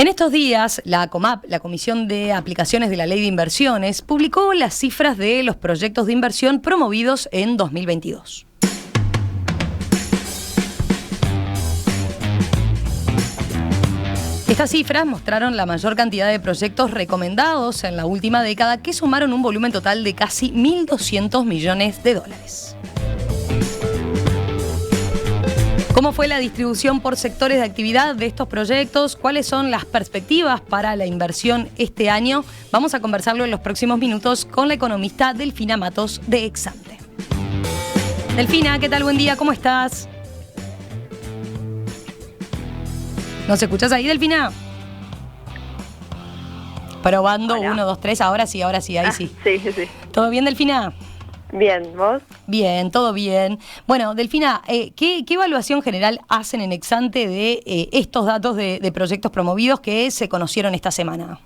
En estos días, la COMAP, la Comisión de Aplicaciones de la Ley de Inversiones, publicó las cifras de los proyectos de inversión promovidos en 2022. Estas cifras mostraron la mayor cantidad de proyectos recomendados en la última década, que sumaron un volumen total de casi 1.200 millones de dólares. ¿Cómo fue la distribución por sectores de actividad de estos proyectos? ¿Cuáles son las perspectivas para la inversión este año? Vamos a conversarlo en los próximos minutos con la economista Delfina Matos de Exante. Delfina, ¿qué tal? Buen día, ¿cómo estás? ¿Nos escuchás ahí, Delfina? Probando, Hola. 1, 2, 3, ahora sí, ahí sí. Sí. ¿Todo bien, Delfina? Bien, ¿vos? Bien, todo bien. Bueno, Delfina, ¿qué evaluación general hacen en Exante de estos datos de proyectos promovidos que se conocieron esta semana?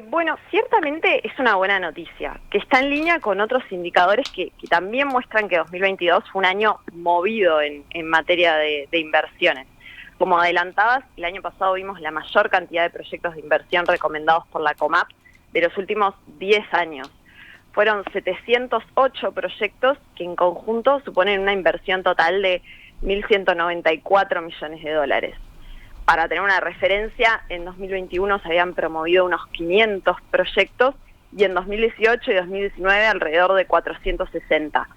Bueno, ciertamente es una buena noticia, que está en línea con otros indicadores que también muestran que 2022 fue un año movido en materia de inversiones. Como adelantabas, el año pasado vimos la mayor cantidad de proyectos de inversión recomendados por la COMAP de los últimos 10 años. Fueron 708 proyectos que en conjunto suponen una inversión total de 1.194 millones de dólares. Para tener una referencia, en 2021 se habían promovido unos 500 proyectos y en 2018 y 2019 alrededor de 460.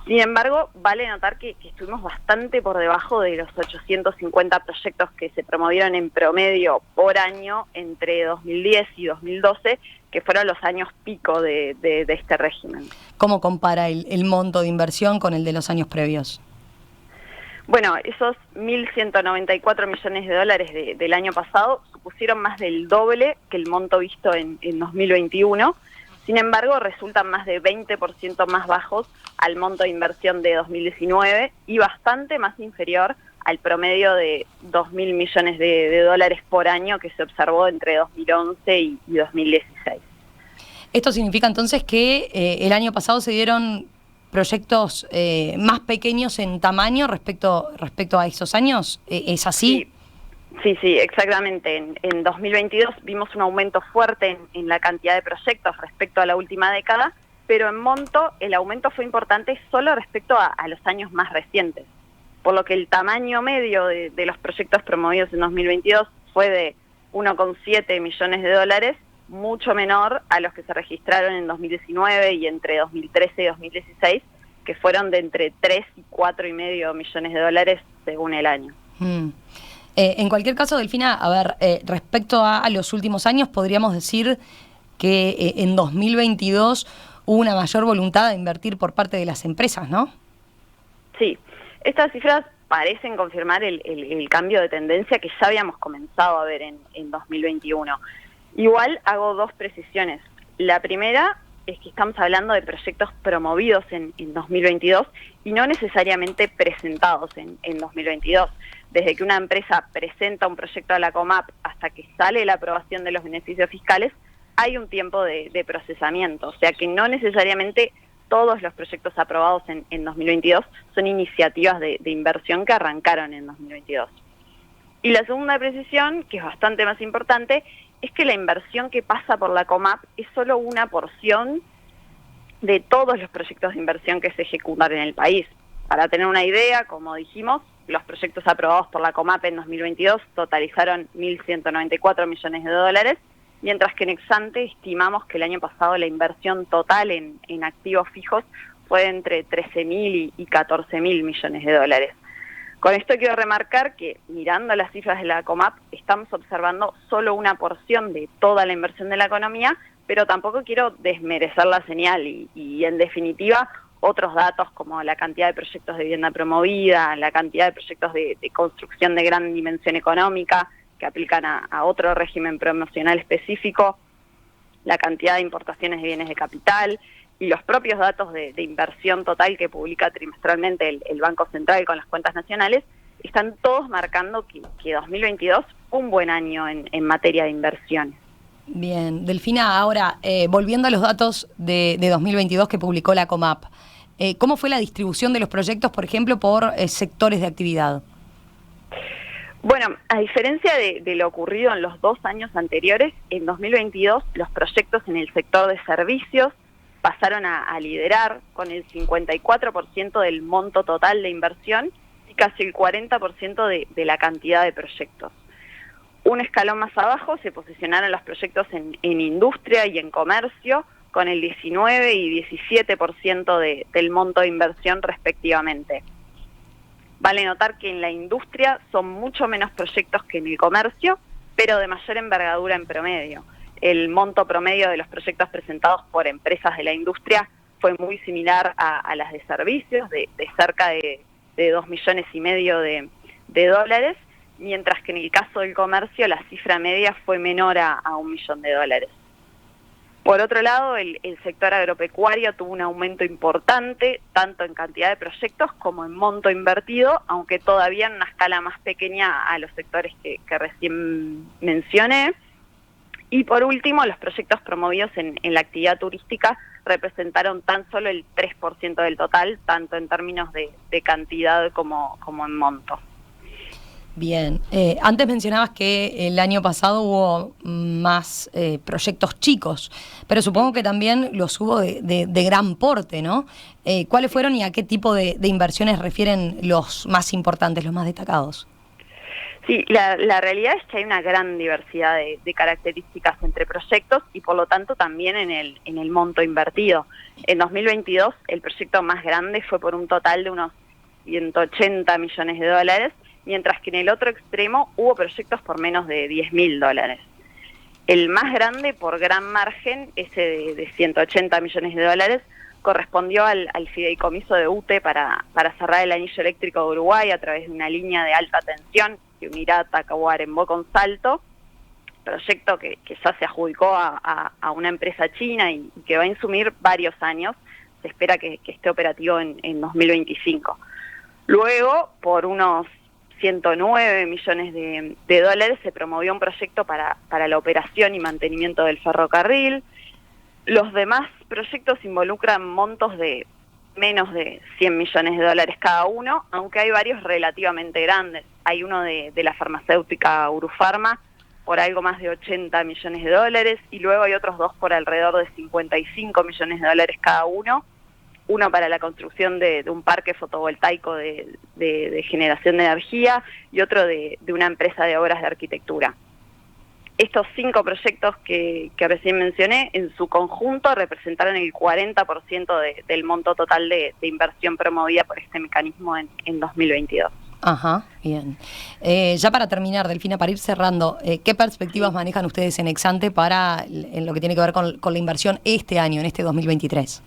Sin embargo, vale notar que estuvimos bastante por debajo de los 850 proyectos que se promovieron en promedio por año entre 2010 y 2012, que fueron los años pico de este régimen. ¿Cómo compara el monto de inversión con el de los años previos? Bueno, esos 1.194 millones de dólares del año pasado supusieron más del doble que el monto visto en 2021. Sin embargo, resultan más de 20% más bajos al monto de inversión de 2019 y bastante más inferior al promedio de 2.000 millones de dólares por año que se observó entre 2011 y 2016. ¿Esto significa entonces que el año pasado se dieron proyectos más pequeños en tamaño respecto a esos años? ¿Es así? Sí, exactamente. En 2022 vimos un aumento fuerte en la cantidad de proyectos respecto a la última década, pero en monto el aumento fue importante solo respecto a los años más recientes, por lo que el tamaño medio de los proyectos promovidos en 2022 fue de 1,7 millones de dólares, mucho menor a los que se registraron en 2019 y entre 2013 y 2016, que fueron de entre 3 y 4,5 millones de dólares según el año. En cualquier caso, Delfina, a ver, respecto a los últimos años, podríamos decir que en 2022 hubo una mayor voluntad de invertir por parte de las empresas, ¿no? Sí, estas cifras parecen confirmar el cambio de tendencia que ya habíamos comenzado a ver en 2021. Igual hago dos precisiones. La primera es que estamos hablando de proyectos promovidos en 2022 y no necesariamente presentados en 2022. Desde que una empresa presenta un proyecto a la COMAP hasta que sale la aprobación de los beneficios fiscales, hay un tiempo de procesamiento. O sea que no necesariamente todos los proyectos aprobados en 2022 son iniciativas de inversión que arrancaron en 2022. Y la segunda precisión, que es bastante más importante, es que la inversión que pasa por la COMAP es solo una porción de todos los proyectos de inversión que se ejecutan en el país. Para tener una idea, como dijimos, los proyectos aprobados por la COMAP en 2022 totalizaron 1.194 millones de dólares, mientras que en Exante estimamos que el año pasado la inversión total en activos fijos fue entre 13.000 y 14.000 millones de dólares. Con esto quiero remarcar que, mirando las cifras de la COMAP, estamos observando solo una porción de toda la inversión de la economía, pero tampoco quiero desmerecer la señal y en definitiva, otros datos como la cantidad de proyectos de vivienda promovida, la cantidad de proyectos de construcción de gran dimensión económica que aplican a otro régimen promocional específico, la cantidad de importaciones de bienes de capital y los propios datos de inversión total que publica trimestralmente el Banco Central con las cuentas nacionales, están todos marcando que 2022 fue un buen año en materia de inversiones. Bien, Delfina, ahora, volviendo a los datos de 2022 que publicó la COMAP, ¿cómo fue la distribución de los proyectos, por ejemplo, por sectores de actividad? Bueno, a diferencia de lo ocurrido en los 2 años anteriores, en 2022 los proyectos en el sector de servicios pasaron a liderar con el 54% del monto total de inversión y casi el 40% de la cantidad de proyectos. Un escalón más abajo se posicionaron los proyectos en industria y en comercio, con el 19 y 17% del monto de inversión respectivamente. Vale notar que en la industria son mucho menos proyectos que en el comercio, pero de mayor envergadura en promedio. El monto promedio de los proyectos presentados por empresas de la industria fue muy similar a las de servicios, de cerca de 2,5 millones de dólares, mientras que en el caso del comercio la cifra media fue menor a $1 millón. Por otro lado, el sector agropecuario tuvo un aumento importante, tanto en cantidad de proyectos como en monto invertido, aunque todavía en una escala más pequeña a los sectores que recién mencioné. Y por último, los proyectos promovidos en la actividad turística representaron tan solo el 3% del total, tanto en términos de cantidad como en monto. Bien, antes mencionabas que el año pasado hubo más proyectos chicos, pero supongo que también los hubo de gran porte, ¿no? ¿Cuáles fueron y a qué tipo de inversiones refieren los más importantes, los más destacados? Sí, la realidad es que hay una gran diversidad de características entre proyectos y por lo tanto también en el monto invertido. En 2022 el proyecto más grande fue por un total de unos 180 millones de dólares, mientras que en el otro extremo hubo proyectos por menos de $10.000. El más grande por gran margen, ese de 180 millones de dólares, correspondió al fideicomiso de UTE para cerrar el anillo eléctrico de Uruguay a través de una línea de alta tensión que unirá Tacuarembó con Salto, proyecto que ya se adjudicó a una empresa china y que va a insumir varios años. Se espera que esté operativo en 2025. Luego, por unos 109 millones de dólares, se promovió un proyecto para la operación y mantenimiento del ferrocarril. Los demás proyectos involucran montos de menos de 100 millones de dólares cada uno, aunque hay varios relativamente grandes. Hay uno de la farmacéutica Urufarma por algo más de 80 millones de dólares y luego hay otros dos por alrededor de 55 millones de dólares cada uno. Uno para la construcción de un parque fotovoltaico de generación de energía y otro de una empresa de obras de arquitectura. Estos 5 proyectos que recién mencioné, en su conjunto representaron el 40% del monto total de inversión promovida por este mecanismo en 2022. Ajá, bien. Ya para terminar, Delfina, para ir cerrando, ¿qué perspectivas manejan ustedes en Exante en lo que tiene que ver con la inversión este año, en este 2023?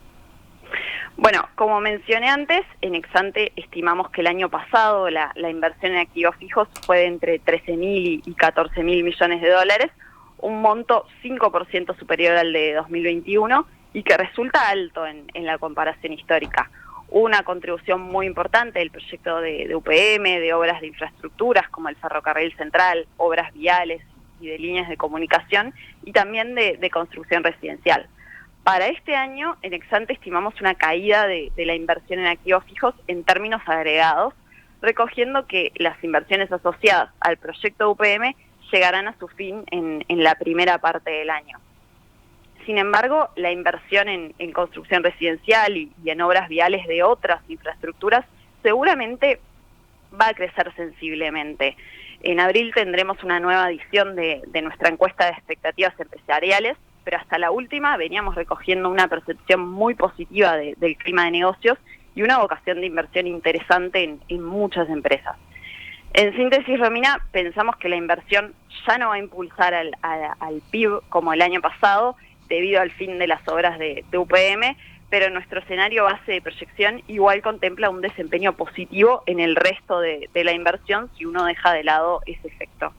Bueno, como mencioné antes, en Exante estimamos que el año pasado la inversión en activos fijos fue de entre 13.000 y 14.000 millones de dólares, un monto 5% superior al de 2021 y que resulta alto en la comparación histórica. Una contribución muy importante del proyecto de UPM, de obras de infraestructuras como el ferrocarril central, obras viales y de líneas de comunicación y también de construcción residencial. Para este año, en Exante estimamos una caída de la inversión en activos fijos en términos agregados, recogiendo que las inversiones asociadas al proyecto UPM llegarán a su fin en la primera parte del año. Sin embargo, la inversión en construcción residencial y en obras viales de otras infraestructuras seguramente va a crecer sensiblemente. En abril tendremos una nueva edición de nuestra encuesta de expectativas empresariales, pero hasta la última veníamos recogiendo una percepción muy positiva del clima de negocios y una vocación de inversión interesante en muchas empresas. En síntesis, Romina, pensamos que la inversión ya no va a impulsar al PIB como el año pasado debido al fin de las obras de UPM, pero nuestro escenario base de proyección igual contempla un desempeño positivo en el resto de la inversión si uno deja de lado ese efecto.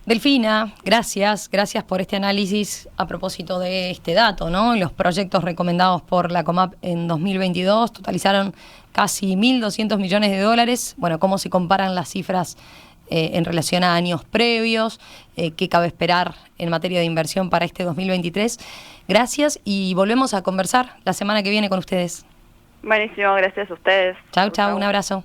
Delfina, gracias por este análisis a propósito de este dato, ¿no? Los proyectos recomendados por la COMAP en 2022 totalizaron casi 1.200 millones de dólares. Bueno, ¿cómo se comparan las cifras en relación a años previos? ¿Qué cabe esperar en materia de inversión para este 2023? Gracias y volvemos a conversar la semana que viene con ustedes. Buenísimo, gracias a ustedes. Chau, un abrazo.